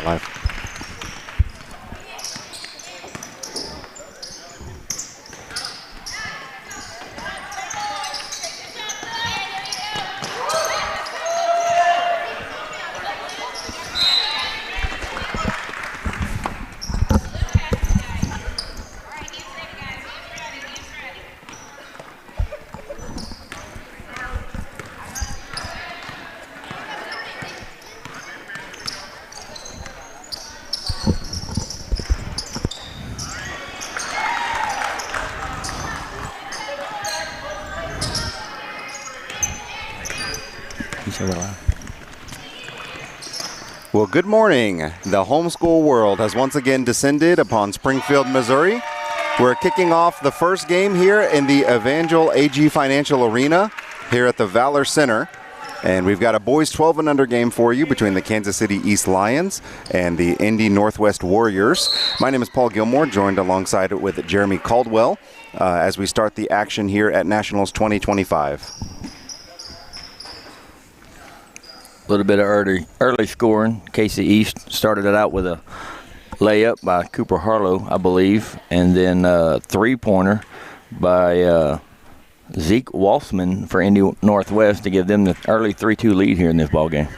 not live. Well, good morning. The homeschool world has once again descended upon Springfield, Missouri. We're kicking off the first game here in the Evangel AG Financial Arena here at the Valor Center. And we've got a boys 12 and under game for you between the Kansas City East Lions and the Indy Northwest Warriors. My name is Paul Gilmore, joined alongside with Jeremy Caldwell as we start the action here at Nationals 2025. A little bit of early scoring. KC East started it out with a layup by Cooper Harlow, I believe, and then a three-pointer by Zeke Walsman for Indy Northwest to give them the early 3-2 lead here in this ballgame.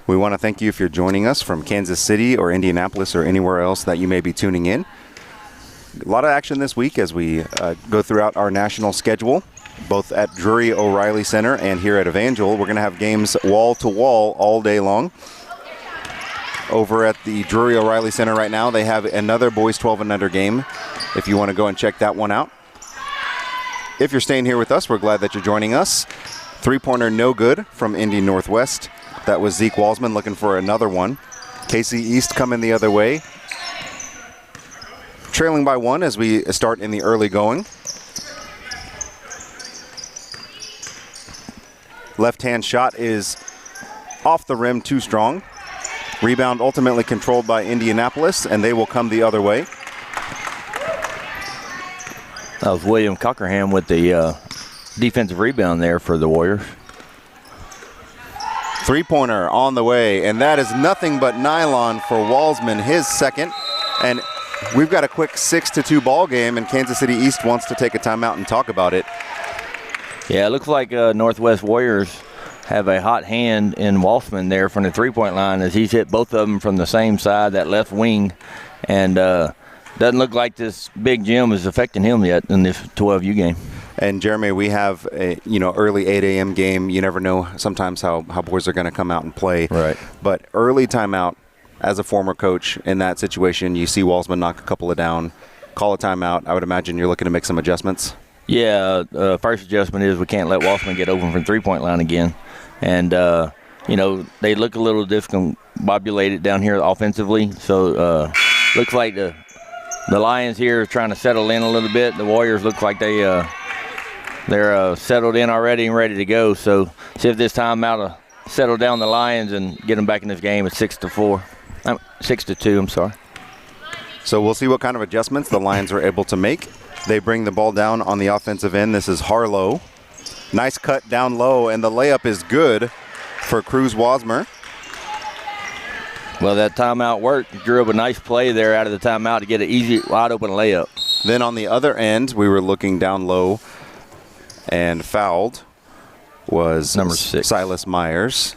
We want to thank you if you're joining us from Kansas City or Indianapolis or anywhere else that you may be tuning in. A lot of action this week as we go throughout our national schedule. Both at Drury O'Reilly Center and here at Evangel. We're going to have games wall to wall all day long. Over at the Drury O'Reilly Center right now, they have another boys 12 and under game if you want to go and check that one out. If you're staying here with us, we're glad that you're joining us. Three-pointer no good from Indy Northwest. That was Zeke Walsman looking for another one. KC East coming the other way. Trailing by one as we start in the early going. Left-hand shot is off the rim, too strong. Rebound ultimately controlled by Indianapolis, and they will come the other way. That was William Cockerham with the defensive rebound there for the Warriors. Three-pointer on the way, and that is nothing but nylon for Walsman, his second. And we've got a quick 6-2 ball game, and Kansas City East wants to take a timeout and talk about it. Yeah, it looks like Northwest Warriors have a hot hand in Walsman there from the three-point line as he's hit both of them from the same side, that left wing. And doesn't look like this big gym is affecting him yet in this 12U game. And Jeremy, we have a early 8 a.m. game. You never know sometimes how boys are going to come out and play. Right. But early timeout, as a former coach in that situation, you see Walsman knock a couple of down, call a timeout. I would imagine you're looking to make some adjustments. Yeah, first adjustment is we can't let Walsman get open from three-point line again. And, they look a little discombobulated down here offensively. So looks like the Lions here are trying to settle in a little bit. The Warriors look like they're settled in already and ready to go. So see if this timeout will settle down the Lions and get them back in this game at 6-2, I'm sorry. So we'll see what kind of adjustments the Lions are able to make. They bring the ball down on the offensive end. This is Harlow. Nice cut down low, and the layup is good for Cruz Wasmer. Well, that timeout worked. Drew up a nice play there out of the timeout to get an easy, wide-open layup. Then on the other end, we were looking down low, and fouled was number 6, Silas Myers.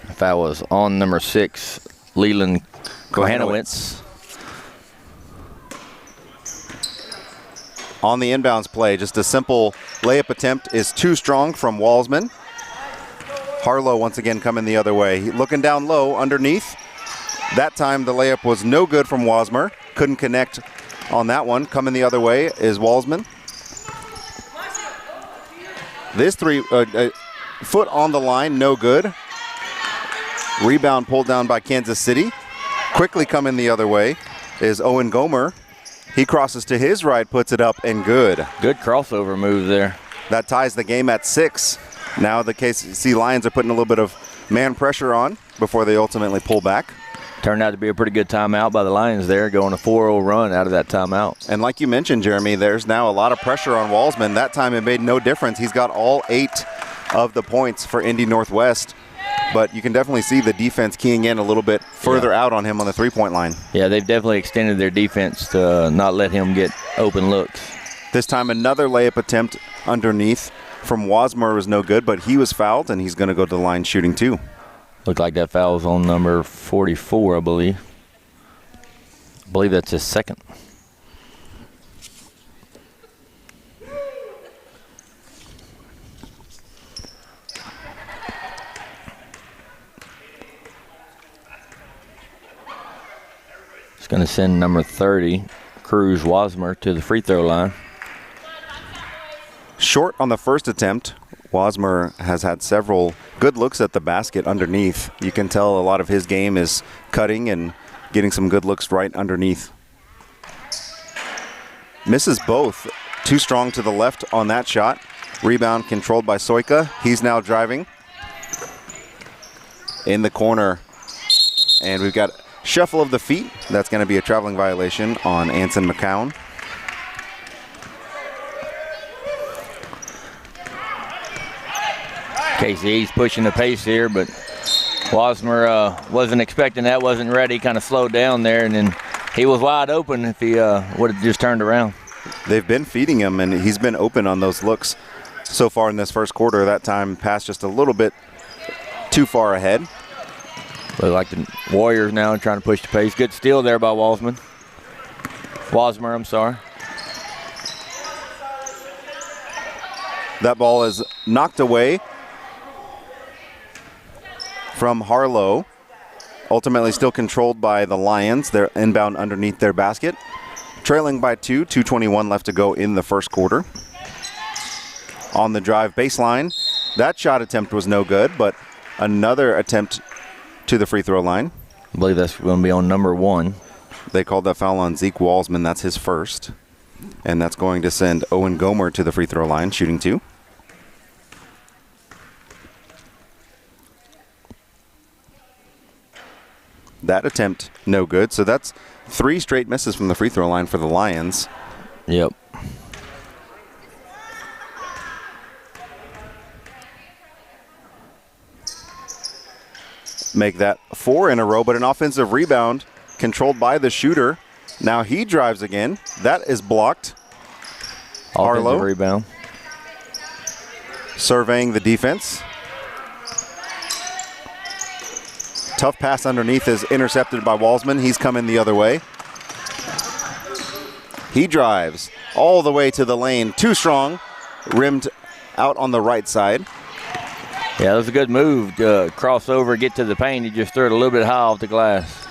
Foul was on number 6, Leland Kohanowitz. On the inbounds play, just a simple layup attempt is too strong from Walsman. Harlow once again coming the other way. Looking down low underneath. That time the layup was no good from Wasmer. Couldn't connect on that one. Coming the other way is Walsman. This foot on the line, no good. Rebound pulled down by Kansas City. Quickly coming the other way is Owen Gomer. He crosses to his right, puts it up, and good. Good crossover move there. That ties the game at 6. Now the KC Lions are putting a little bit of man pressure on before they ultimately pull back. Turned out to be a pretty good timeout by the Lions there, going a 4-0 run out of that timeout. And like you mentioned, Jeremy, there's now a lot of pressure on Walsman. That time it made no difference. He's got all 8 of the points for Indy Northwest. but you can definitely see the defense keying in a little bit further out on him on the three-point line. Yeah, they've definitely extended their defense to not let him get open looks. This time another layup attempt underneath from Wasmer was no good, but he was fouled, and he's going to go to the line shooting 2. Looked like that foul was on number 44, I believe. I believe that's his second. It's going to send number 30, Cruz Wasmer, to the free throw line. Short on the first attempt. Wasmer has had several good looks at the basket underneath. You can tell a lot of his game is cutting and getting some good looks right underneath. Misses both. Too strong to the left on that shot. Rebound controlled by Soika. He's now driving in the corner. And we've got shuffle of the feet. That's going to be a traveling violation on Anson McCown. KC's pushing the pace here, but Wasmer wasn't expecting that, wasn't ready, kind of slowed down there, and then he was wide open if he would have just turned around. They've been feeding him, and he's been open on those looks so far in this first quarter. That time passed just a little bit too far ahead. Look like the Warriors now trying to push the pace. Good steal there by Wasmer, I'm sorry. That ball is knocked away from Harlow. Ultimately still controlled by the Lions. They're inbound underneath their basket. Trailing by 2:21 left to go in the first quarter. On the drive baseline, that shot attempt was no good, but another attempt to the free throw line. I believe that's going to be on number 1. They called that foul on Zeke Walsman. That's his first. And that's going to send Owen Gomer to the free throw line, shooting 2. That attempt, no good. So that's 3 straight misses from the free throw line for the Lions. Yep. Make that 4 in a row, but an offensive rebound controlled by the shooter. Now he drives again. That is blocked. Harlow. Offensive rebound. Surveying the defense. Tough pass underneath is intercepted by Walsman. He's coming the other way. He drives all the way to the lane. Too strong. Rimmed out on the right side. Yeah, that was a good move to cross over, get to the paint. He just threw it a little bit high off the glass.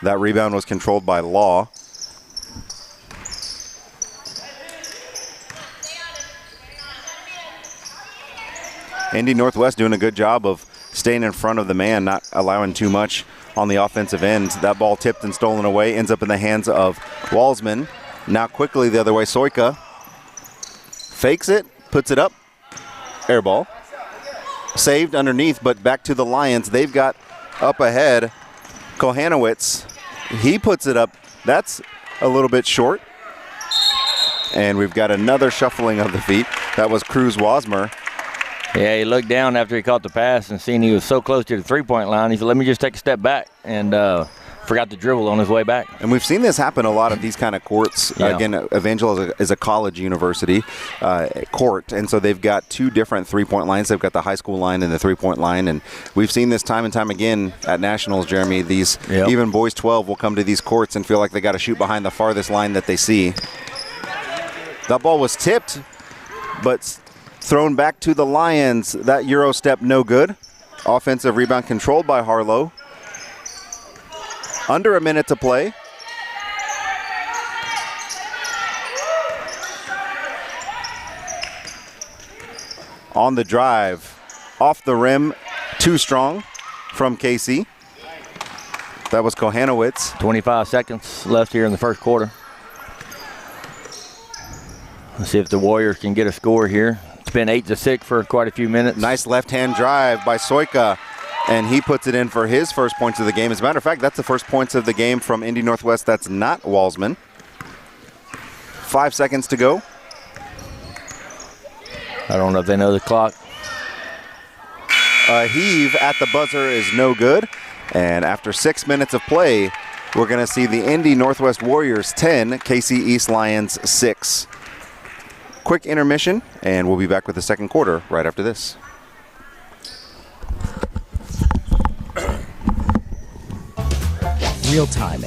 That rebound was controlled by Law. Indy Northwest doing a good job of staying in front of the man, not allowing too much on the offensive end. That ball tipped and stolen away, ends up in the hands of Walsman. Now quickly the other way, Soika fakes it, puts it up, air ball. Saved underneath, but back to the Lions. They've got up ahead Kohanowitz. He puts it up. That's a little bit short. And we've got another shuffling of the feet. That was Cruz Wasmer. Yeah, he looked down after he caught the pass and seen he was so close to the three-point line. He said, let me just take a step back, and forgot to dribble on his way back. And we've seen this happen a lot at these kind of courts. Yeah. Again, Evangel is a college university court, and so they've got 2 different three-point lines. They've got the high school line and the three-point line, and we've seen this time and time again at Nationals, Jeremy. These even boys 12 will come to these courts and feel like they got to shoot behind the farthest line that they see. That ball was tipped, but thrown back to the Lions. That Euro step no good. Offensive rebound controlled by Harlow. Under a minute to play. On the drive, off the rim, too strong from KC. That was Kohanowitz. 25 seconds left here in the first quarter. Let's see if the Warriors can get a score here. It's been 8-6 for quite a few minutes. Nice left-hand drive by Soika, and he puts it in for his first points of the game. As a matter of fact, that's the first points of the game from Indy Northwest. That's not Walsman. 5 seconds to go. I don't know if they know the clock. A heave at the buzzer is no good. And after 6 minutes of play, we're going to see the Indy Northwest Warriors 10, KC East Lions 6. Quick intermission, and we'll be back with the second quarter right after this. Real time.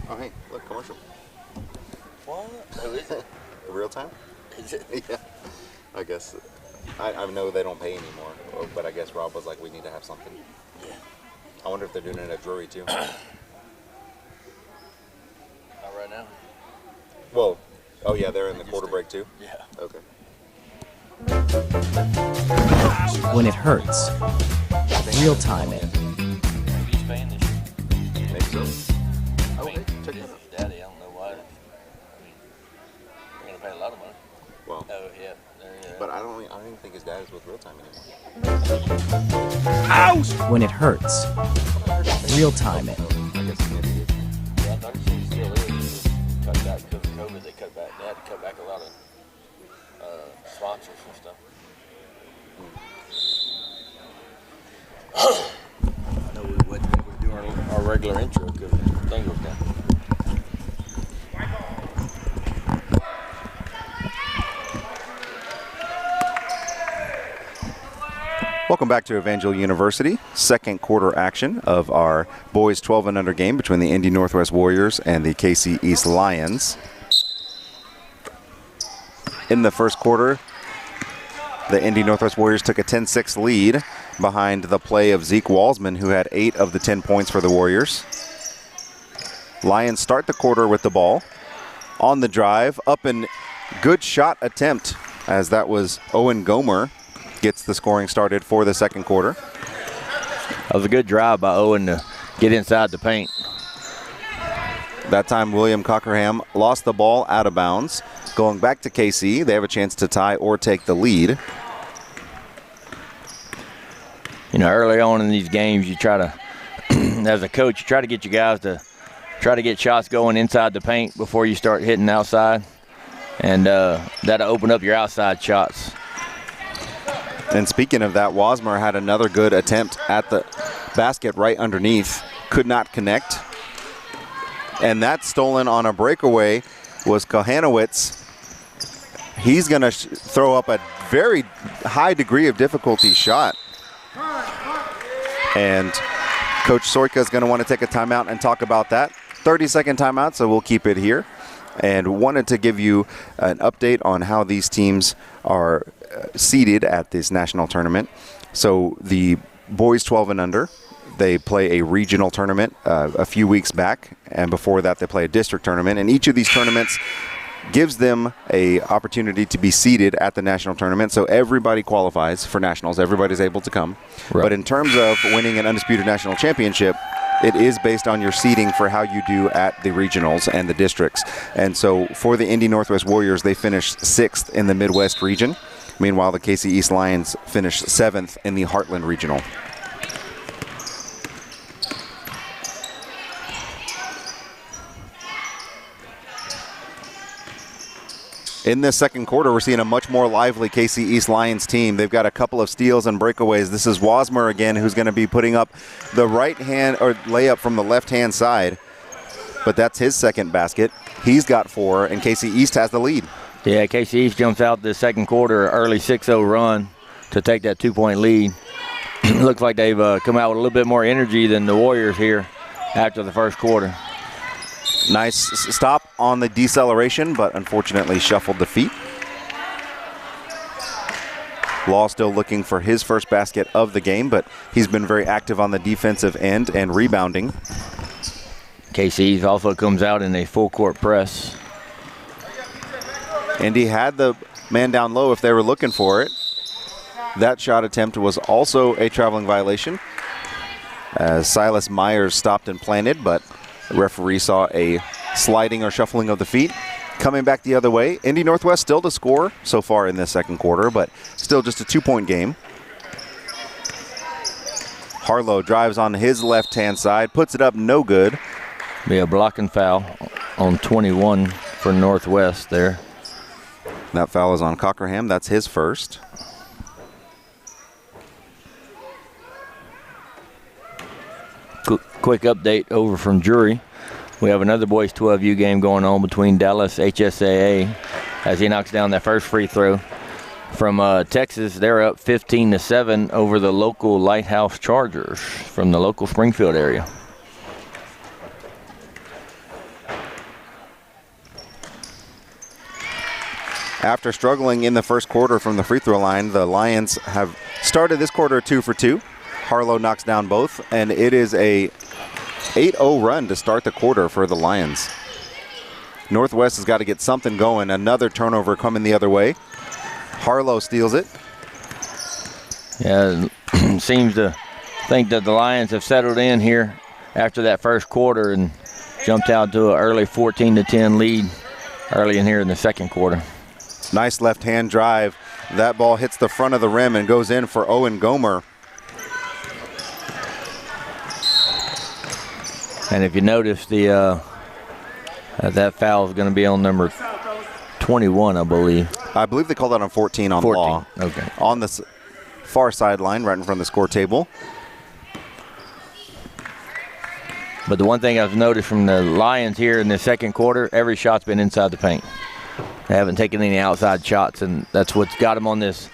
Oh, hey, look, commercial. What? Oh, is it? Real time? Is it? Yeah. I guess. I know they don't pay anymore, but I guess Rob was like, we need to have something. Yeah. I wonder if they're doing it at Drury, too. Not right now. Well, oh, yeah, they're in the quarter break, too? Yeah. Okay. When it hurts. Real time. Maybe he's paying this year. Maybe so. I mean, check that out. Daddy, I don't know why. I mean, they're going to pay a lot of money. Well, Oh, yeah. but I don't even think his dad is with Real Time anymore. When it hurts. Real time. I guess maybe he is. Yeah, I thought he still is. He just cut back because of COVID. They cut back. They had to cut back a lot of sponsors and stuff. I know we wouldn't be able to do our regular intro because the thing was down. Welcome back to Evangel University. Second quarter action of our boys 12 and under game between the Indy Northwest Warriors and the KC East Lions. In the first quarter, the Indy Northwest Warriors took a 10-6 lead behind the play of Zeke Walsman, who had 8 of the 10 points for the Warriors. Lions start the quarter with the ball. On the drive, up and good shot attempt, as that was Owen Gomer gets the scoring started for the second quarter. That was a good drive by Owen to get inside the paint. That time, William Cockerham lost the ball out of bounds. Going back to KC, they have a chance to tie or take the lead. You know, early on in these games, you try to, as a coach, you try to get your guys to try to get shots going inside the paint before you start hitting outside. And that'll open up your outside shots. And speaking of that, Wasmer had another good attempt at the basket right underneath. Could not connect. And that stolen on a breakaway was Kohanowitz. He's going to throw up a very high degree of difficulty shot. And Coach Soika is going to want to take a timeout and talk about that. 30-second timeout, so we'll keep it here. And wanted to give you an update on how these teams are seeded at this national tournament. So the boys 12 and under, they play a regional tournament a few weeks back, and before that they play a district tournament. And each of these tournaments gives them a opportunity to be seeded at the national tournament. So everybody qualifies for nationals. Everybody's able to come. Right. But in terms of winning an undisputed national championship, it is based on your seeding for how you do at the regionals and the districts. And so for the Indy Northwest Warriors, they finished 6th in the Midwest region. Meanwhile, the KC East Lions finished 7th in the Heartland Regional. In this second quarter, we're seeing a much more lively KC East Lions team. They've got a couple of steals and breakaways. This is Wasmer again, who's going to be putting up the right hand or layup from the left-hand side. But that's his second basket. He's got 4, and KC East has the lead. Yeah, KC East jumps out the second quarter, early 6-0 run to take that 2-point lead. Looks like they've come out with a little bit more energy than the Warriors here after the first quarter. Nice stop on the deceleration, but unfortunately shuffled the feet. Law still looking for his first basket of the game, but he's been very active on the defensive end and rebounding. KC also comes out in a full court press. Indy had the man down low if they were looking for it. That shot attempt was also a traveling violation, as Silas Myers stopped and planted, but the referee saw a sliding or shuffling of the feet. Coming back the other way, Indy Northwest still to score so far in this second quarter, but still just a 2-point game. Harlow drives on his left-hand side, puts it up, no good. Be a blocking foul on 21 for Northwest there. That foul is on Cockerham. That's his first. Quick update over from Drury. We have another boys 12U game going on between Dallas HSAA as he knocks down that first free throw. From Texas, they're up 15-7 over the local Lighthouse Chargers from the local Springfield area. After struggling in the first quarter from the free throw line, the Lions have started this quarter 2 for 2. Harlow knocks down both, and it is a 8-0 run to start the quarter for the Lions. Northwest has got to get something going. Another turnover coming the other way. Harlow steals it. Yeah, seems to think that the Lions have settled in here after that first quarter and jumped out to an early 14-10 lead early in here in the second quarter. Nice left-hand drive. That ball hits the front of the rim and goes in for Owen Gomer. And if you notice, that foul is going to be on number 21, I believe. I believe they called that on 14 on 14. Law. Okay. On the far sideline, right in front of the score table. But the one thing I've noticed from the Lions here in the second quarter, every shot's been inside the paint. They haven't taken any outside shots, and that's what's got them on this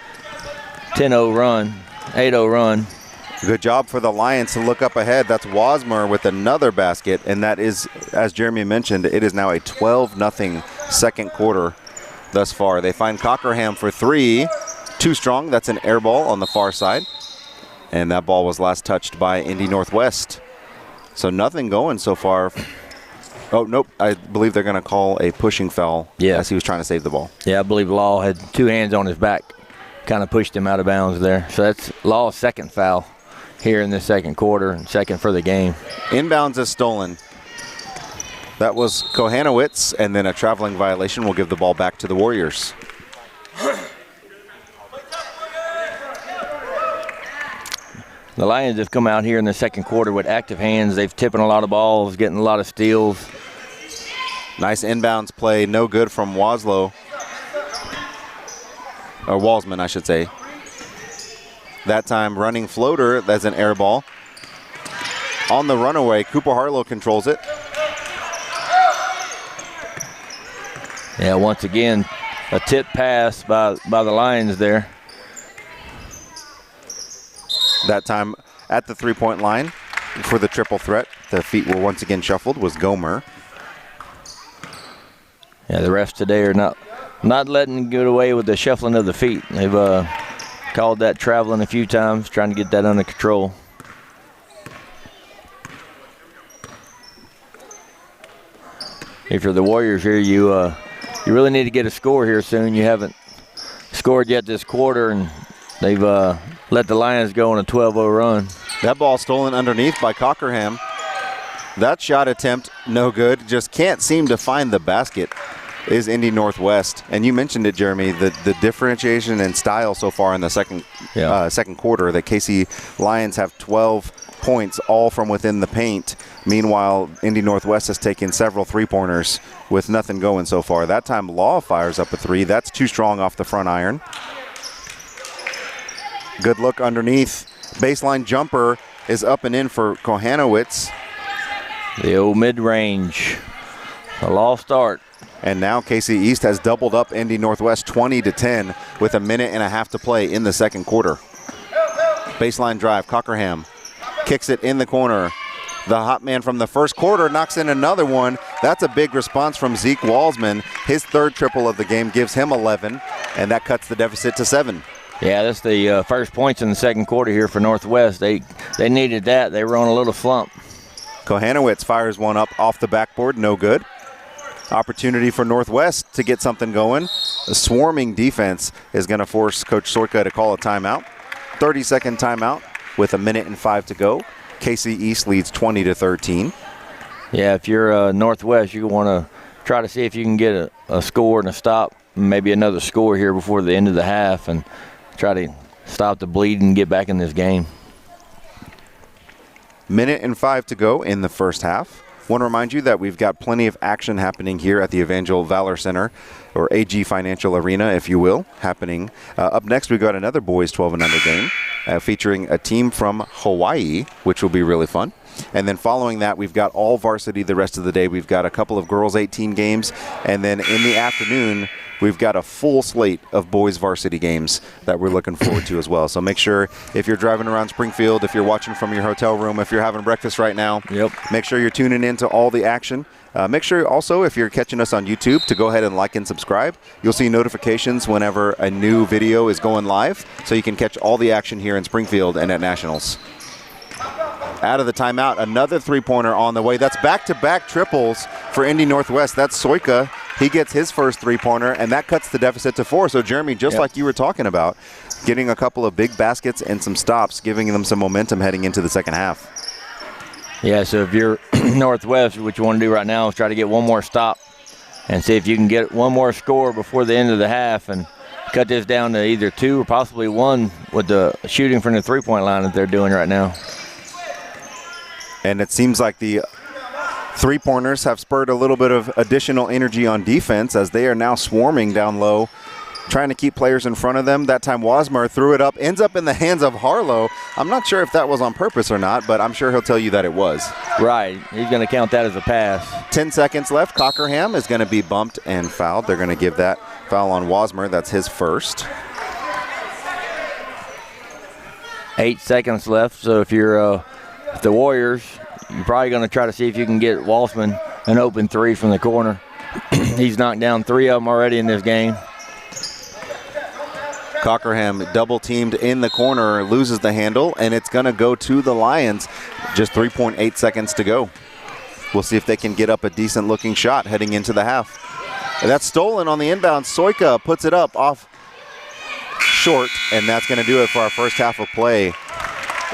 10-0 run, 8-0 run. Good job for the Lions to look up ahead. That's Wasmer with another basket, and that is, as Jeremy mentioned, it is now a 12-0 second quarter thus far. They find Cockerham for three. Too strong. That's an air ball on the far side. And that ball was last touched by Indy Northwest. So nothing going so far. Oh, nope. I believe they're going to call a pushing foul as he was trying to save the ball. Yeah, I believe Law had two hands on his back, kind of pushed him out of bounds there. So that's Law's second foul here in the second quarter and second for the game. Inbounds is stolen. That was Kohanowitz, and then a traveling violation will give the ball back to the Warriors. The Lions have come out here in the second quarter with active hands. They've tipping a lot of balls, getting a lot of steals. Nice inbounds play, no good from Waslow. Or Walsman, I should say. That time running floater, that's an air ball. On the runaway, Cooper Harlow controls it. Yeah, once again, a tip pass by the Lions there. That time at the three-point line for the triple threat. The feet were once again shuffled, was Gomer. Yeah, the refs today are not letting get away with the shuffling of the feet. They've called that traveling a few times, trying to get that under control. If you're the Warriors here, you really need to get a score here soon. You haven't scored yet this quarter, and they've let the Lions go on a 12-0 run. That ball stolen underneath by Cockerham. That shot attempt, no good. Just can't seem to find the basket is Indy Northwest. And you mentioned it, Jeremy, the differentiation in style so far in the second quarter. The KC Lions have 12 points, all from within the paint. Meanwhile, Indy Northwest has taken several three-pointers with nothing going so far. That time, Law fires up a three. That's too strong off the front iron. Good look underneath. Baseline jumper is up and in for Kohanowitz. The old mid-range. A Law start. And now KC East has doubled up Indy Northwest 20-10 with a minute and a half to play in the second quarter. Baseline drive, Cockerham kicks it in the corner. The hot man from the first quarter knocks in another one. That's a big response from Zeke Walsman. His third triple of the game gives him 11, and that cuts the deficit to 7. Yeah, that's the first points in the second quarter here for Northwest. They needed that. They were on a little slump. Kohanowitz fires one up off the backboard, no good. Opportunity for Northwest to get something going. A swarming defense is going to force Coach Sorka to call a timeout. 30-second timeout with a minute and 5 to go. KC East leads 20-13. Yeah, if you're Northwest, you want to try to see if you can get a score and a stop, maybe another score here before the end of the half, and try to stop the bleed and get back in this game. Minute and 5 to go in the first half. Want to remind you that we've got plenty of action happening here at the Evangel Valor Center, or AG Financial Arena, if you will, happening. Up next, we've got another boys 12 and under game featuring a team from Hawaii, which will be really fun. And then following that, we've got all varsity the rest of the day. We've got a couple of girls 18 games. And then in the afternoon, we've got a full slate of boys varsity games that we're looking forward to as well. So make sure if you're driving around Springfield, if you're watching from your hotel room, if you're having breakfast right now, make sure you're tuning in to all the action. Make sure also, if you're catching us on YouTube, to go ahead and like and subscribe. You'll see notifications whenever a new video is going live, so you can catch all the action here in Springfield and at Nationals. Out of the timeout, another three-pointer on the way. That's back-to-back triples for Indy Northwest. That's Soika. He gets his first three-pointer, and that cuts the deficit to 4. So, Jeremy, just like you were talking about, getting a couple of big baskets and some stops, giving them some momentum heading into the second half. Yeah, so if you're Northwest, what you want to do right now is try to get one more stop and see if you can get one more score before the end of the half and cut this down to either 2 or possibly 1 with the shooting from the three-point line that they're doing right now. And it seems like the three-pointers have spurred a little bit of additional energy on defense as they are now swarming down low, trying to keep players in front of them. That time Wasmer threw it up, ends up in the hands of Harlow. I'm not sure if that was on purpose or not, but I'm sure he'll tell you that it was. Right. He's going to count that as a pass. 10 seconds left. Cockerham is going to be bumped and fouled. They're going to give that foul on Wasmer. That's his first. 8 seconds left, so if you're the Warriors, you're probably going to try to see if you can get Walsman an open 3 from the corner. He's knocked down 3 of them already in this game. Cockerham double-teamed in the corner, loses the handle, and it's going to go to the Lions. Just 3.8 seconds to go. We'll see if they can get up a decent-looking shot heading into the half. And that's stolen on the inbound. Soika puts it up off short, and that's going to do it for our first half of play.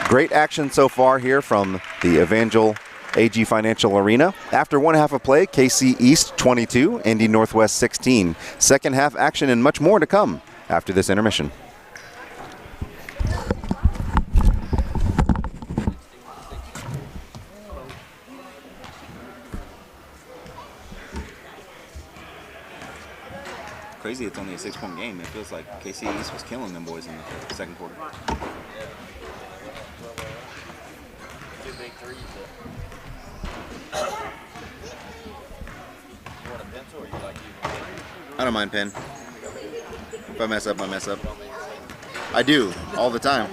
Great action so far here from the Evangel AG Financial Arena. After one half of play, KC East 22, Indy Northwest 16. Second half action and much more to come after this intermission. Crazy it's only a 6-point game. It feels like KC East was killing them boys in the second quarter. I don't mind pen. If I mess up, I mess up. I do, all the time.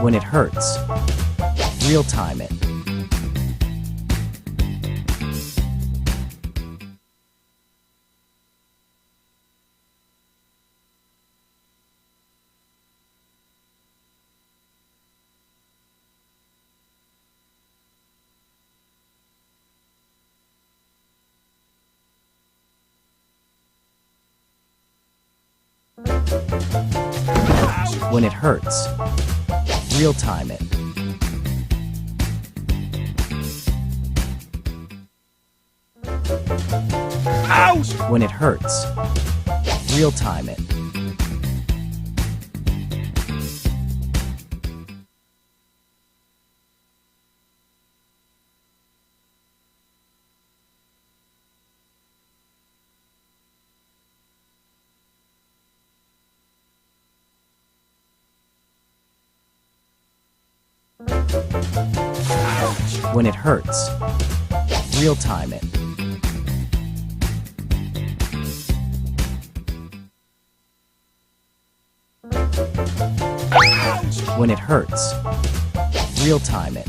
When it hurts, real time it. When it hurts, real time it. Ouch! When it hurts, real time it. When it hurts, real time it. When it hurts, real time it.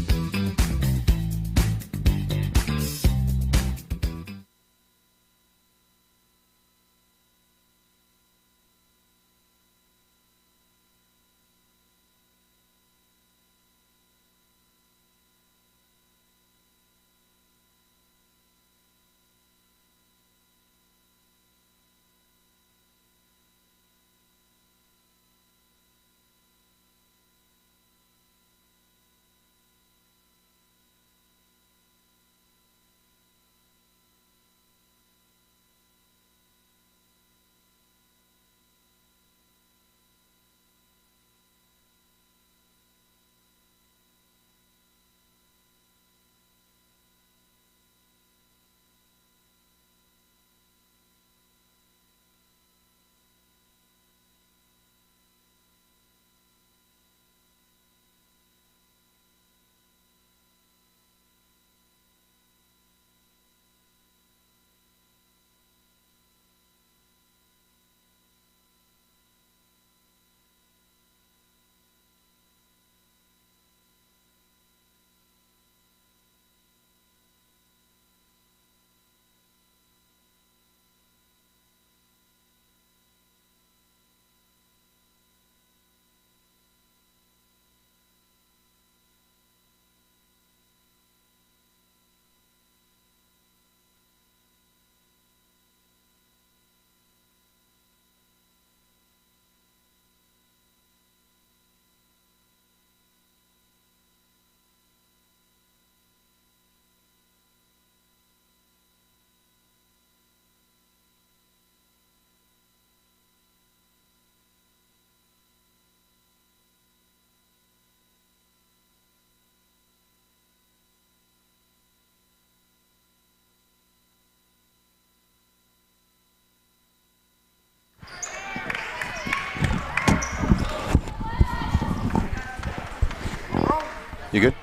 You good?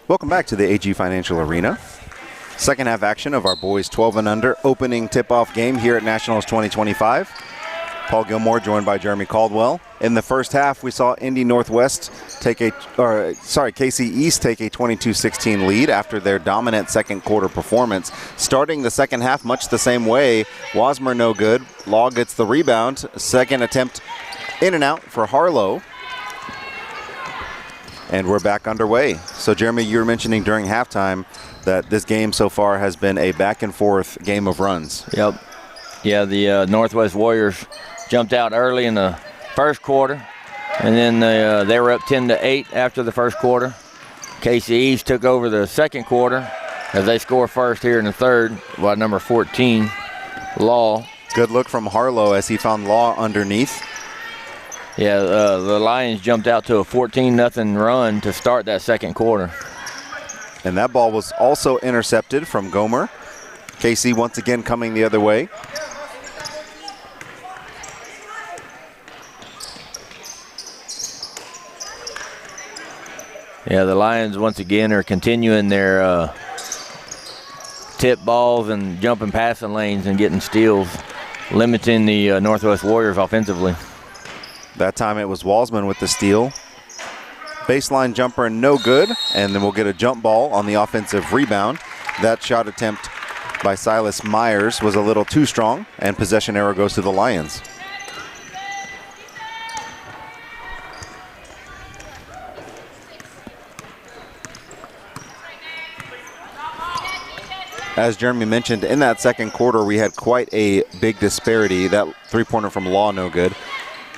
Welcome back to the AG Financial Arena. Second half action of our boys 12 and under opening tip-off game here at Nationals 2025. Paul Gilmore joined by Jeremy Caldwell. In the first half, we saw Indy Northwest KC East take a 22-16 lead after their dominant second quarter performance. Starting the second half much the same way, Wasmer no good. Law gets the rebound. Second attempt in and out for Harlow. And we're back underway. So, Jeremy, you were mentioning during halftime that this game so far has been a back-and-forth game of runs. Yep. Yeah, the Northwest Warriors jumped out early in the first quarter, and then they were up 10-8 after the first quarter. KC East took over the second quarter as they score first here in the third by number 14, Law. Good look from Harlow as he found Law underneath. Yeah, the Lions jumped out to a 14-0 run to start that second quarter. And that ball was also intercepted from Gomer. KC once again coming the other way. Yeah, the Lions once again are continuing their tip balls and jumping passing lanes and getting steals, limiting the Northwest Warriors offensively. That time it was Walsman with the steal. Baseline jumper no good, and then we'll get a jump ball on the offensive rebound. That shot attempt by Silas Myers was a little too strong, and possession error goes to the Lions. As Jeremy mentioned, in that second quarter, we had quite a big disparity. That three-pointer from Law no good.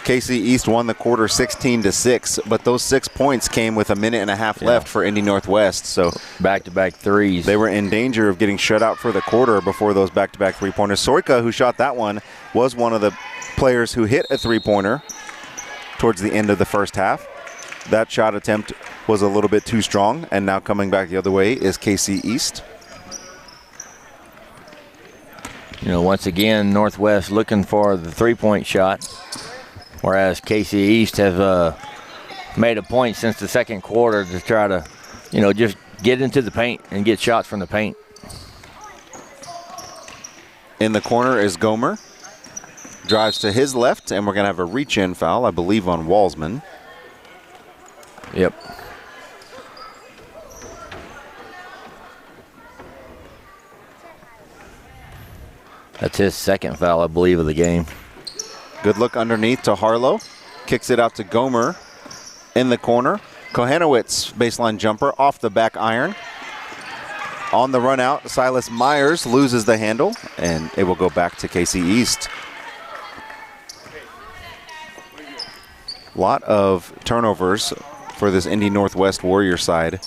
KC East won the quarter 16-6, but those 6 points came with a minute and a half left for Indy Northwest. So back-to-back threes. They were in danger of getting shut out for the quarter before those back-to-back three-pointers. Soika, who shot that one, was one of the players who hit a three-pointer towards the end of the first half. That shot attempt was a little bit too strong, and now coming back the other way is KC East. You know, once again, Northwest looking for the three-point shot, whereas KC East has made a point since the second quarter to try to, you know, just get into the paint and get shots from the paint. In the corner is Gomer. Drives to his left, and we're going to have a reach-in foul, I believe, on Walsman. Yep. That's his second foul, I believe, of the game. Good look underneath to Harlow. Kicks it out to Gomer in the corner. Kohanowitz, baseline jumper off the back iron. On the run out, Silas Myers loses the handle, and it will go back to KC East. A lot of turnovers for this Indy Northwest Warrior side.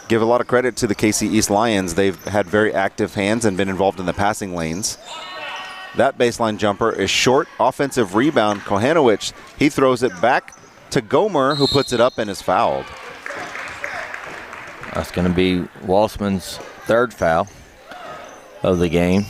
Give a lot of credit to the KC East Lions. They've had very active hands and been involved in the passing lanes. That baseline jumper is short. Offensive rebound, Kohanowicz. He throws it back to Gomer, who puts it up and is fouled. That's going to be Walsman's third foul of the game.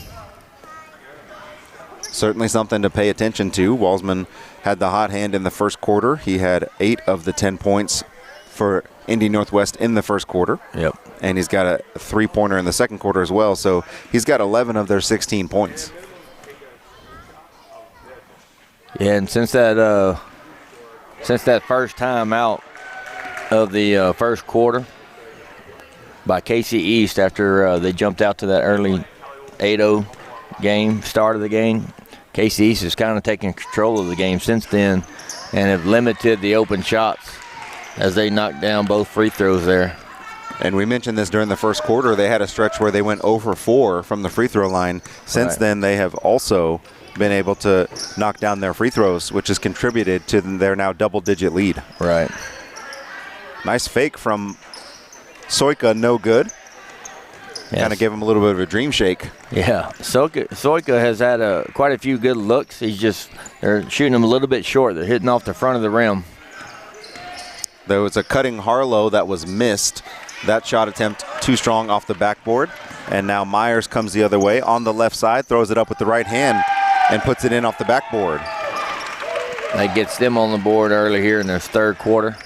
Certainly something to pay attention to. Walsman had the hot hand in the first quarter. He had 8 of the 10 points for Indy Northwest in the first quarter. Yep. And he's got a three-pointer in the second quarter as well. So he's got 11 of their 16 points. Yeah, and since that first time out of the first quarter by KC East after they jumped out to that early 8-0 game, start of the game, KC East has kind of taken control of the game since then and have limited the open shots as they knocked down both free throws there. And we mentioned this during the first quarter. They had a stretch where they went 0 for 4 from the free throw line. Since then, they have also been able to knock down their free throws, which has contributed to their now double-digit lead. Right. Nice fake from Soika, no good. Yes. Kind of gave him a little bit of a dream shake. Yeah, Soika has had quite a few good looks. They're shooting him a little bit short. They're hitting off the front of the rim. There was a cutting Harlow that was missed. That shot attempt too strong off the backboard. And now Myers comes the other way on the left side, throws it up with the right hand and puts it in off the backboard. That gets them on the board early here in the third quarter.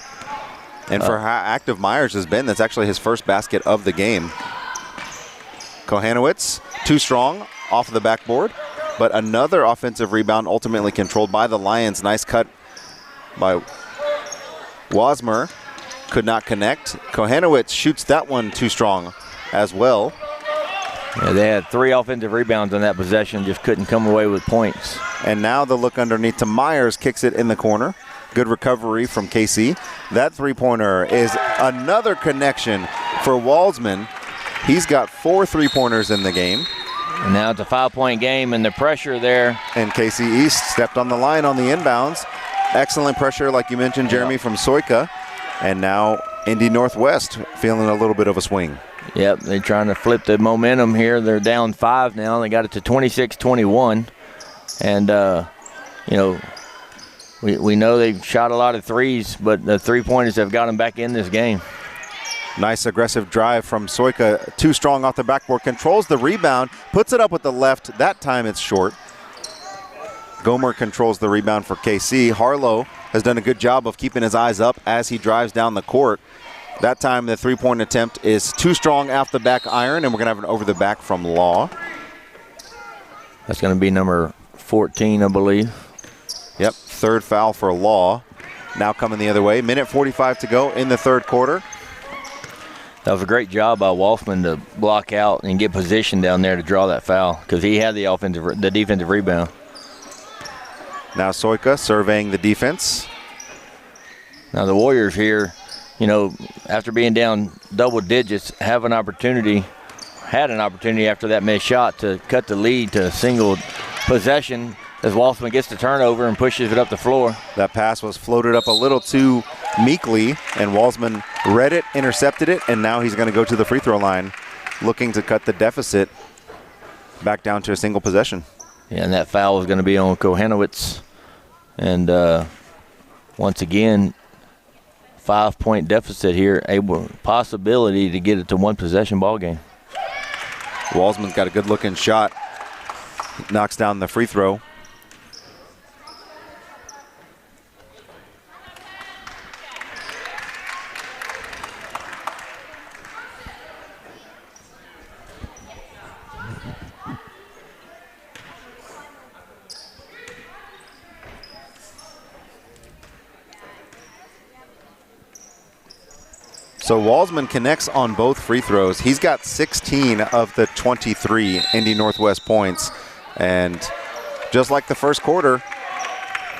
And for how active Myers has been, that's actually his first basket of the game. Kohanowitz, too strong off of the backboard, but another offensive rebound ultimately controlled by the Lions. Nice cut by Wasmer, could not connect. Kohanowitz shoots that one too strong as well. Yeah, they had 3 offensive rebounds on that possession, just couldn't come away with points. And now the look underneath to Myers, kicks it in the corner. Good recovery from KC. That three-pointer is another connection for Walsman. He's got 4 three-pointers in the game. And now it's a 5-point game, and the pressure there. And KC East stepped on the line on the inbounds. Excellent pressure, like you mentioned, Jeremy, from Soika. And now Indy Northwest feeling a little bit of a swing. Yep, they're trying to flip the momentum here. They're down 5 now. They got it to 26-21. And, you know, we know they've shot a lot of threes, but the three-pointers have got them back in this game. Nice aggressive drive from Soika. Too strong off the backboard. Controls the rebound. Puts it up with the left. That time it's short. Gomer controls the rebound for KC. Harlow has done a good job of keeping his eyes up as he drives down the court. That time the three-point attempt is too strong off the back iron, and we're going to have an over the back from Law. That's going to be number 14, I believe. Yep, third foul for Law. Now coming the other way. Minute 45 to go in the third quarter. That was a great job by Wolfman to block out and get position down there to draw that foul because he had the defensive rebound. Now Soika surveying the defense. Now the Warriors here, you know, after being down double digits, had an opportunity after that missed shot to cut the lead to a single possession as Walsman gets the turnover and pushes it up the floor. That pass was floated up a little too meekly, and Walsman read it, intercepted it, and now he's going to go to the free throw line looking to cut the deficit back down to a single possession. Yeah, and that foul is going to be on Kohanowitz. And once again, 5-point deficit here, possibility to get it to one possession ball game. Walsman's got a good looking shot. Knocks down the free throw. So Walsman connects on both free throws. He's got 16 of the 23 Indy Northwest points. And just like the first quarter,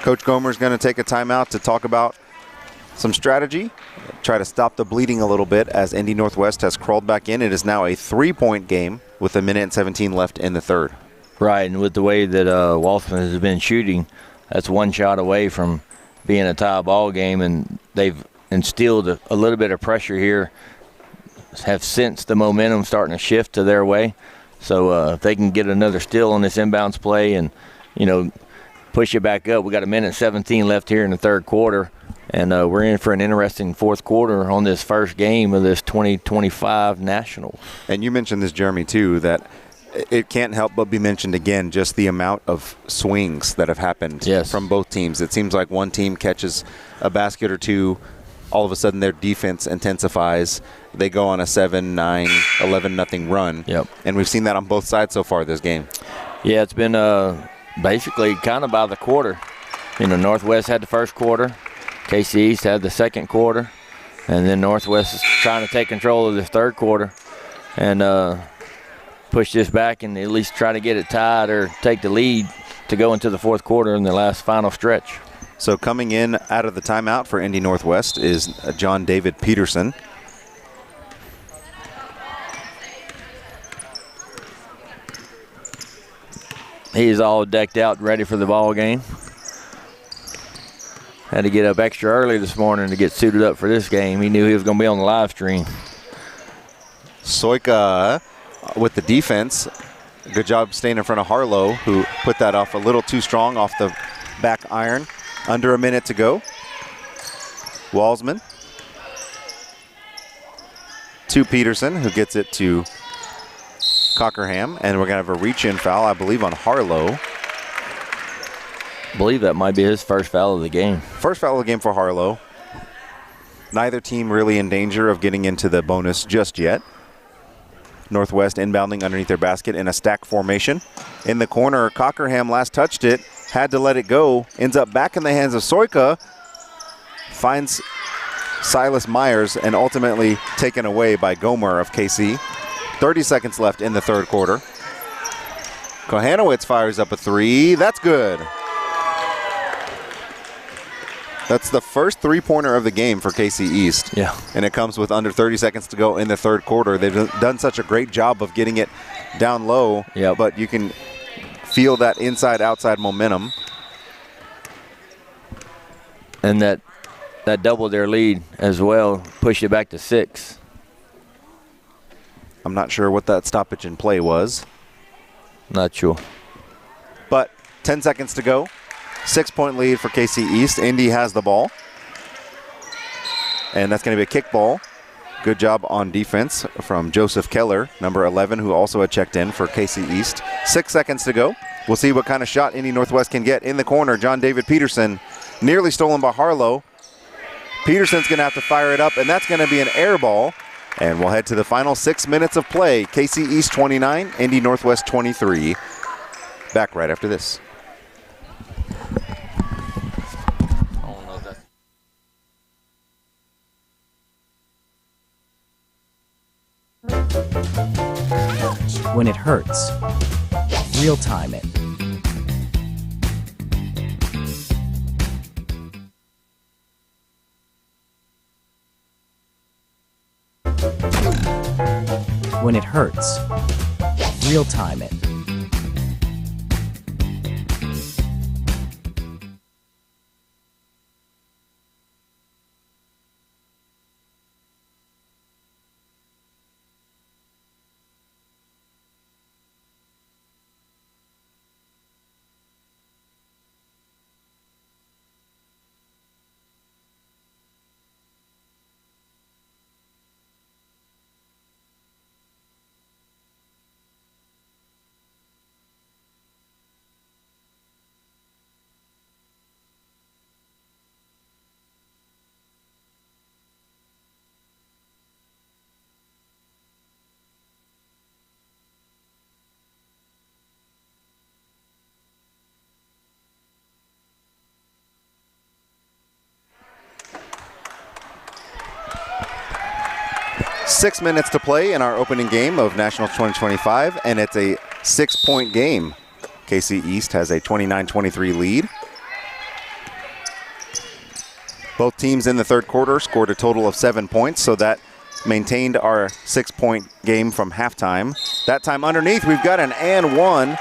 Coach Gomer's going to take a timeout to talk about some strategy, try to stop the bleeding a little bit as Indy Northwest has crawled back in. It is now a 3-point game with 1 minute and 17 left in the third. Right, and with the way that Walsman has been shooting, that's one shot away from being a tie ball game, and they've instilled a little bit of pressure here, have sensed the momentum starting to shift to their way. So if they can get another steal on this inbounds play and, you know, push it back up. We got 1 minute 17 left here in the third quarter, and we're in for an interesting fourth quarter on this first game of this 2025 Nationals. And you mentioned this, Jeremy, too, that it can't help but be mentioned again, just the amount of swings that have happened from both teams. It seems like one team catches a basket or two, all of a sudden their defense intensifies. They go on a 7-9, 11-0 run. Yep. And we've seen that on both sides so far this game. Yeah, it's been basically kind of by the quarter. You know, Northwest had the first quarter. KC East had the second quarter. And then Northwest is trying to take control of this third quarter and push this back and at least try to get it tied or take the lead to go into the fourth quarter in the last final stretch. So coming in out of the timeout for Indy Northwest is John David Peterson. He's all decked out, ready for the ball game. Had to get up extra early this morning to get suited up for this game. He knew he was going to be on the live stream. Soika with the defense. Good job staying in front of Harlow, who put that off a little too strong off the back iron. Under 1 minute to go. Walsman to Peterson, who gets it to Cockerham. And we're going to have a reach-in foul, I believe, on Harlow. I believe that might be his first foul of the game. First foul of the game for Harlow. Neither team really in danger of getting into the bonus just yet. Northwest inbounding underneath their basket in a stack formation. In the corner, Cockerham last touched it, had to let it go, ends up back in the hands of Soika, finds Silas Myers, and ultimately taken away by Gomer of KC. 30 seconds left in the third quarter. Kohanowitz fires up a three. That's good. That's the first three-pointer of the game for KC East. Yeah. And it comes with under 30 seconds to go in the third quarter. They've done such a great job of getting it down low, but you can feel that inside-outside momentum. And that doubled their lead as well, pushed it back to 6. I'm not sure what that stoppage in play was. Not sure. But 10 seconds to go. 6-point lead for KC East. Indy has the ball. And that's going to be a kick ball. Good job on defense from Joseph Keller, number 11, who also had checked in for KC East. 6 seconds to go. We'll see what kind of shot Indy Northwest can get. In the corner, John David Peterson, nearly stolen by Harlow. Peterson's going to have to fire it up, and that's going to be an air ball. And we'll head to the final 6 minutes of play. KC East 29, Indy Northwest 23. Back right after this. When it hurts, real time it. When it hurts, real time it. Six minutes to play in our opening game of Nationals 2025, and it's a 6-point game. KC East has a 29-23 lead. Both teams in the third quarter scored a total of 7 points, so that maintained our 6-point game from halftime. That time underneath, we've got an and one.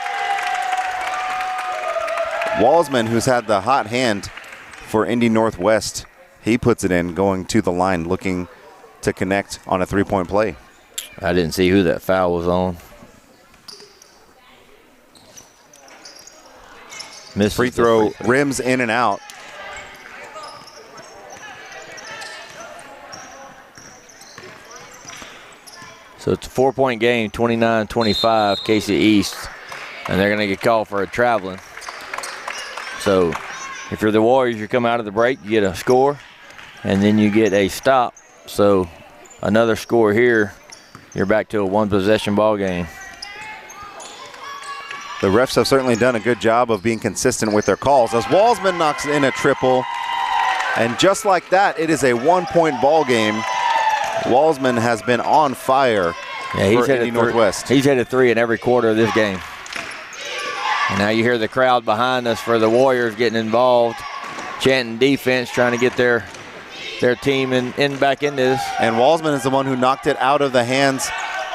Walsman, who's had the hot hand for Indy Northwest, he puts it in, going to the line, looking to connect on a 3-point play. I didn't see who that foul was on. Misses free throw rims in and out. So it's a 4-point game, 29-25, KC East, and they're going to get called for a traveling. So if you're the Warriors, you come out of the break, you get a score, and then you get a stop. So another score here, you're back to a one-possession ball game. The refs have certainly done a good job of being consistent with their calls as Walsman knocks in a triple. And just like that, it is a 1-point ball game. Walsman has been on fire for Indy Northwest. He's hit a 3 in every quarter of this game. And now you hear the crowd behind us for the Warriors getting involved, chanting defense, trying to get their team back into this. And Walsman is the one who knocked it out of the hands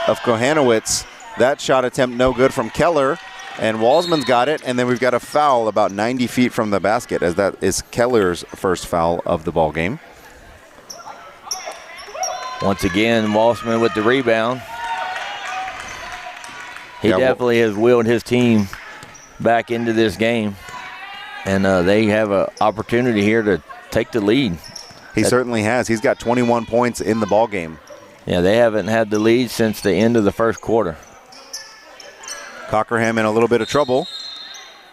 of Kohanowitz. That shot attempt no good from Keller. And Walsman's got it, and then we've got a foul about 90 feet from the basket, as that is Keller's first foul of the ball game. Once again, Walsman with the rebound. He definitely has willed his team back into this game, and they have an opportunity here to take the lead. He certainly has. He's got 21 points in the ball game. Yeah, they haven't had the lead since the end of the first quarter. Cockerham in a little bit of trouble,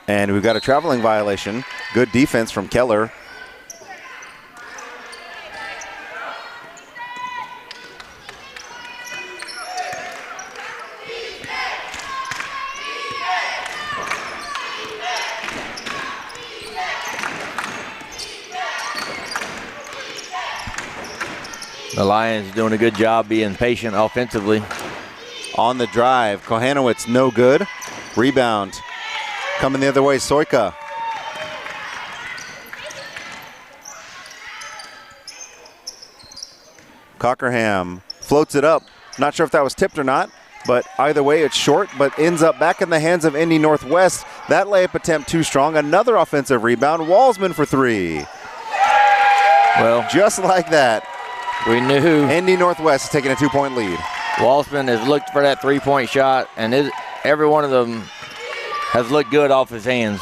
and we've got a traveling violation Good defense from Keller. The Lions doing a good job being patient offensively. On the drive, Kohanowitz no good. Rebound coming the other way, Soika. Cockerham floats it up. Not sure if that was tipped or not, but either way it's short, but ends up back in the hands of Indy Northwest. That layup attempt too strong. Another offensive rebound. Walsman for 3. Well, just like that, we knew Indy Northwest is taking a 2-point lead. Walsman has looked for that three-point shot, and every one of them has looked good off his hands.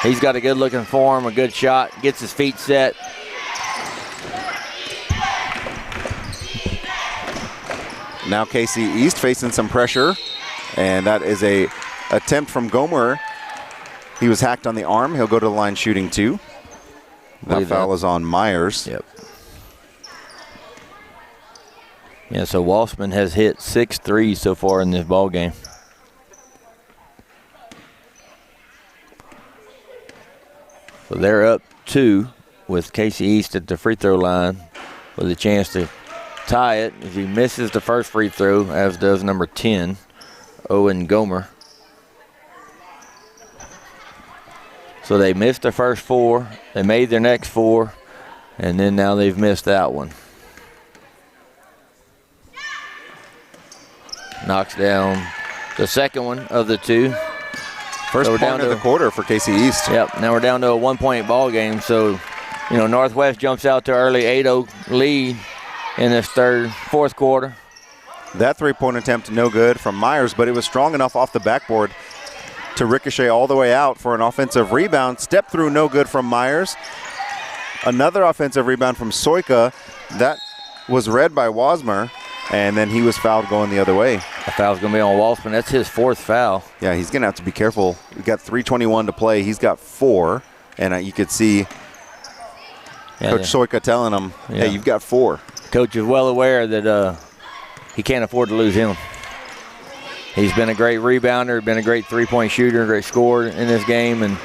He's got a good-looking form, a good shot, gets his feet set. Now KC East facing some pressure, and that is a attempt from Gomer. He was hacked on the arm. He'll go to the line shooting 2. That foul is on Myers. Yep. Yeah, so Walsman has hit 6 threes so far in this ball game. So they're up 2 with KC East at the free throw line with a chance to tie it if he misses the first free throw, as does number 10, Owen Gomer. So they missed their first 4. They made their next 4, and then now they've missed that one. Knocks down the second one of the 2. First point of the quarter for KC East. Yep, now we're down to a 1-point ball game. So, Northwest jumps out to early 8-0 lead in this fourth quarter. That three-point attempt no good from Myers, but it was strong enough off the backboard to ricochet all the way out for an offensive rebound. Step through no good from Myers. Another offensive rebound from Soika. That was read by Wasmer. And then he was fouled going the other way. The foul's going to be on Walsman. That's his 4th foul. Yeah, he's going to have to be careful. We've got 3:21 to play. He's got 4. And you could see Coach Soika telling him, hey, you've got 4. Coach is well aware that he can't afford to lose him. He's been a great rebounder, been a great three-point shooter, great scorer in this game. And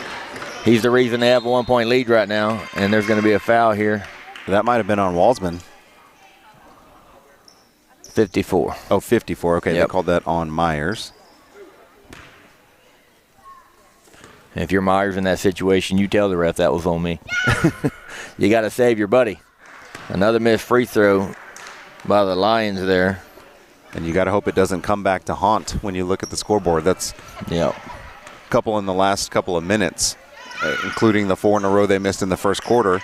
he's the reason they have a 1-point lead right now. And there's going to be a foul here. That might have been on Walsman. 54. Oh, 54. Okay, yep. They called that on Myers. If you're Myers in that situation, you tell the ref that was on me. You got to save your buddy. Another missed free throw by the Lions there. And you got to hope it doesn't come back to haunt when you look at the scoreboard. That's a couple in the last couple of minutes, including the 4 in a row they missed in the first quarter.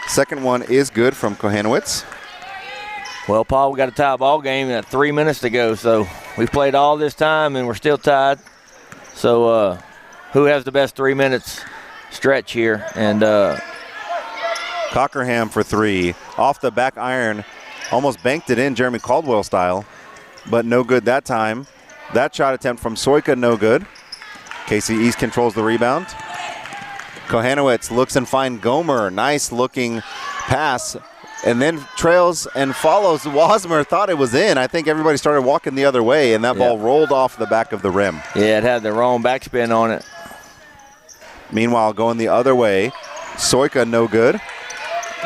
Second one is good from Kohanowitz. Well, Paul, we got a tie ball game at 3 minutes to go, so we've played all this time and we're still tied. So who has the best 3 minutes stretch here? And Cockerham for 3. Off the back iron, almost banked it in Jeremy Caldwell style, but no good that time. That shot attempt from Soika, no good. KC East controls the rebound. Kohanowitz looks and finds Gomer. Nice looking pass. And then trails and follows. Wasmer thought it was in. I think everybody started walking the other way, and that ball rolled off the back of the rim. Yeah, it had the wrong backspin on it. Meanwhile, going the other way, Soika no good.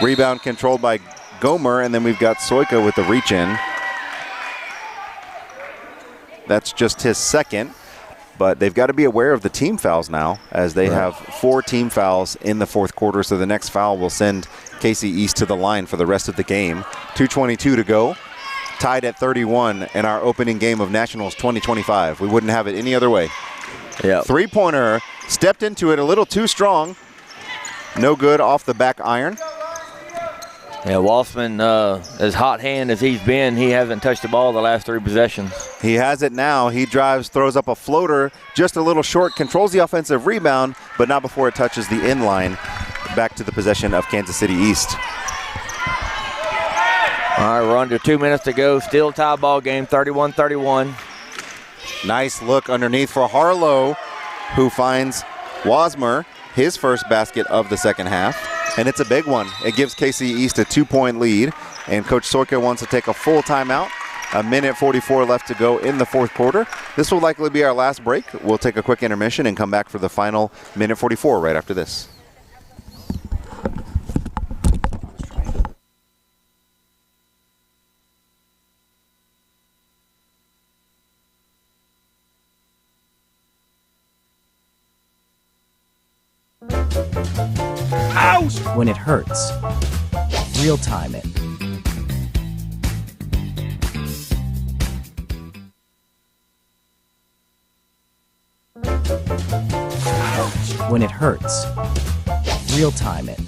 Rebound controlled by Gomer, and then we've got Soika with the reach in. That's just his second, but they've got to be aware of the team fouls now, as they have 4 team fouls in the fourth quarter, so the next foul will send KC East to the line for the rest of the game. 2:22 to go, tied at 31 in our opening game of Nationals 2025. We wouldn't have it any other way. Yeah. Three-pointer, stepped into it a little too strong. No good off the back iron. Yeah, Walsman, as hot hand as he's been, he hasn't touched the ball the last 3 possessions. He has it now. He drives, throws up a floater, just a little short, controls the offensive rebound, but not before it touches the inline. Back to the possession of Kansas City East. All right, we're under 2 minutes to go. Still tie ball game, 31-31. Nice look underneath for Harlow, who finds Wasmer. his first basket of the second half, and it's a big one. It gives KC East a 2-point lead, and Coach Soika wants to take a full timeout. A minute 44 left to go in the fourth quarter. This will likely be our last break. We'll take a quick intermission and come back for the final minute 44 right after this. Ouch! When it hurts, real time it. When it hurts, real time it.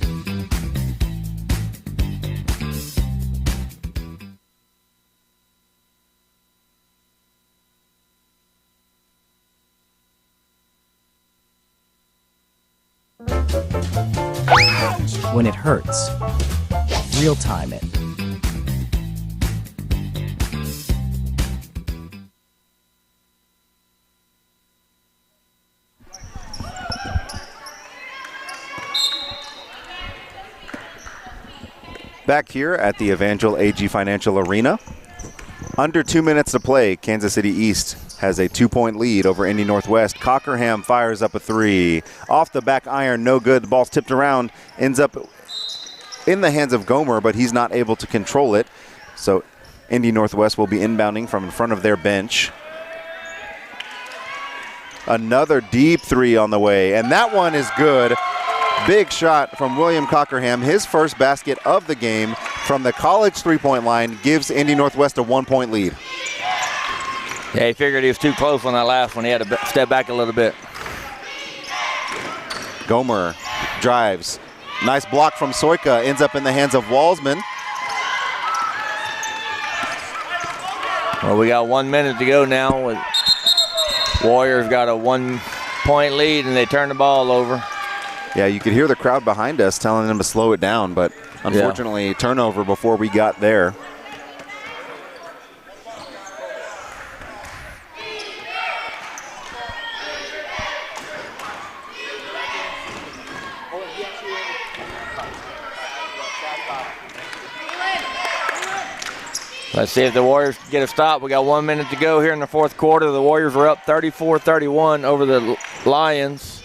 When it hurts, real time it. Back here at the Evangel AG Financial Arena. Under 2 minutes to play, Kansas City East has a 2-point lead over Indy Northwest. Cockerham fires up a three. Off the back iron, no good. The ball's tipped around, ends up in the hands of Gomer, but he's not able to control it. So Indy Northwest will be inbounding from in front of their bench. Another deep three on the way, and that one is good. Big shot from William Cockerham. His first basket of the game from the college three-point line gives Indy Northwest a 1-point lead. Yeah, he figured he was too close on that last one. He had to step back a little bit. Gomer drives. Nice block from Soika. Ends up in the hands of Walsman. Well, we got 1 minute to go now. Warriors got a 1-point lead, and they turn the ball over. Yeah, you could hear the crowd behind us telling them to slow it down, but unfortunately, turnover before we got there. Let's see if the Warriors get a stop. We got 1 minute to go here in the fourth quarter. The Warriors are up 34-31 over the Lions.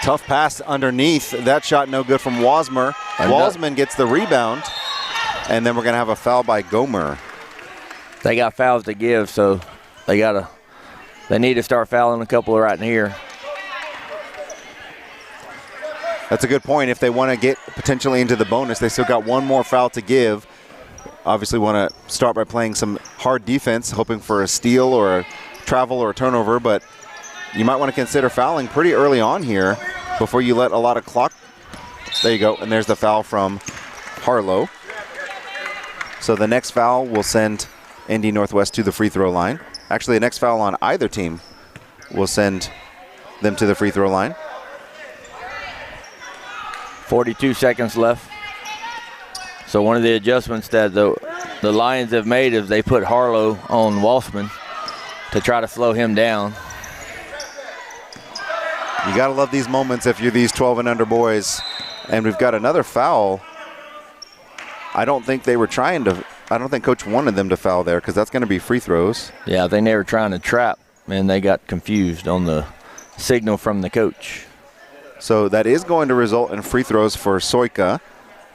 Tough pass underneath. That shot no good from Wasmer. Walsman gets the rebound, and then we're going to have a foul by Gomer. They got fouls to give, so they need to start fouling a couple right in here. That's a good point. If they want to get potentially into the bonus, they still got one more foul to give. Obviously want to start by playing some hard defense, hoping for a steal or a travel or a turnover, but you might want to consider fouling pretty early on here before you let a lot of clock. There you go, and there's the foul from Harlow. So the next foul will send Indy Northwest to the free throw line. Actually, the next foul on either team will send them to the free throw line. 42 seconds left. So one of the adjustments that the Lions have made is they put Harlow on Walsman to try to slow him down. You got to love these moments if you're these 12 and under boys. And we've got another foul. I don't think they were trying to, I don't think Coach wanted them to foul there because that's going to be free throws. Yeah, I think they were trying to trap, and they got confused on the signal from the coach. So that is going to result in free throws for Soika.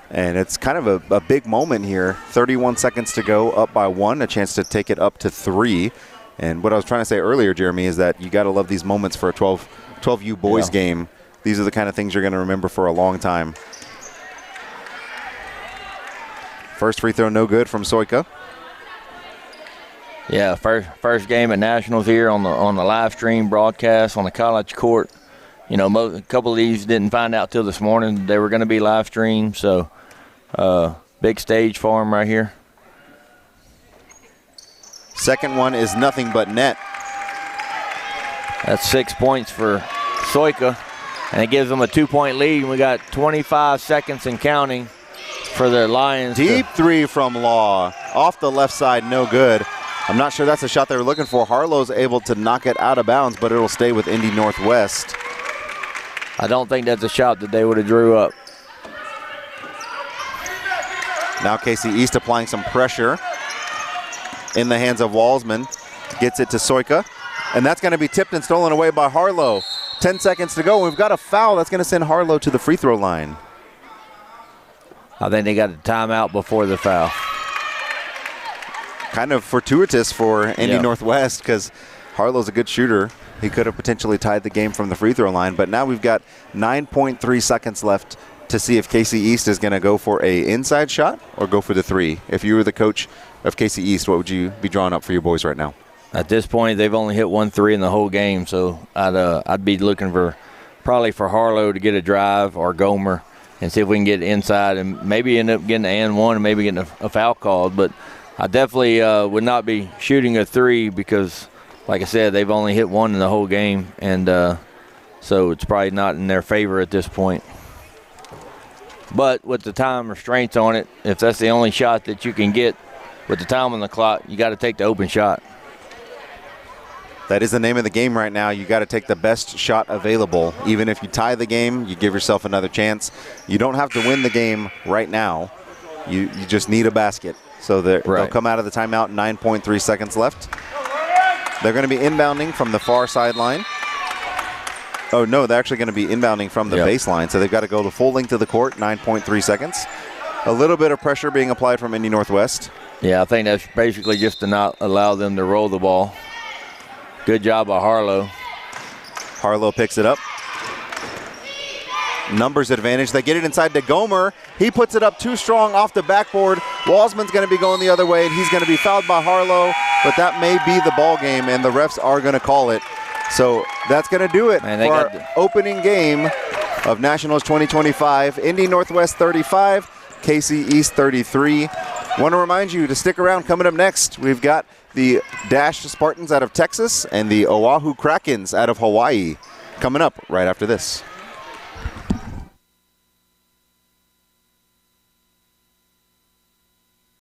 And it's kind of a big moment here. 31 seconds to go, up by one, a chance to take it up to 3. And what I was trying to say earlier, Jeremy, is that you got to love these moments for a 12U boys game. These are the kind of things you're going to remember for a long time. First free throw, no good from Soika. Yeah, first game at Nationals here on the live stream broadcast on the college court. You know, a couple of these didn't find out till this morning they were going to be live streamed. So, big stage for them right here. Second one is nothing but net. That's 6 points for Soika, and it gives them a 2-point lead. We got 25 seconds and counting for the Lions. Deep three from Law. Off the left side, no good. I'm not sure that's the shot they were looking for. Harlow's able to knock it out of bounds, but it'll stay with Indy Northwest. I don't think that's a shot that they would have drew up. Now KC East applying some pressure in the hands of Walsman. Gets it to Soika. And that's going to be tipped and stolen away by Harlow. 10 seconds to go. We've got a foul that's going to send Harlow to the free throw line. I think they got a timeout before the foul. Kind of fortuitous for Indy Northwest because Harlow's a good shooter. He could have potentially tied the game from the free throw line, but now we've got 9.3 seconds left to see if KC East is going to go for a inside shot or go for the three. If you were the coach of KC East, what would you be drawing up for your boys right now? At this point, they've only hit 1 3 in the whole game, so I'd be looking for Harlow to get a drive or Gomer and see if we can get inside and maybe end up getting an and one and maybe getting a foul called. But I definitely would not be shooting a three because, like I said, they've only hit 1 in the whole game, and so it's probably not in their favor at this point. But with the time restraints on it, if that's the only shot that you can get with the time on the clock, you got to take the open shot. That is the name of the game right now. You got to take the best shot available. Even if you tie the game, you give yourself another chance. You don't have to win the game right now. You just need a basket. So they'll come out of the timeout, 9.3 seconds left. They're going to be inbounding from the far sideline. Oh, no, they're actually going to be inbounding from the baseline. So they've got to go the full length of the court, 9.3 seconds. A little bit of pressure being applied from Indy Northwest. Yeah, I think that's basically just to not allow them to roll the ball. Good job by Harlow. Harlow picks it up. Numbers advantage. They get it inside to Gomer. He puts it up too strong off the backboard. Walsman's going to be going the other way, and he's going to be fouled by Harlow. But that may be the ball game, and the refs are going to call it. So that's going to do it for our opening game of Nationals 2025. Indy Northwest 35, KC East 33. Want to remind you to stick around. Coming up next, we've got the Dash Spartans out of Texas and the Oahu Krakens out of Hawaii coming up right after this.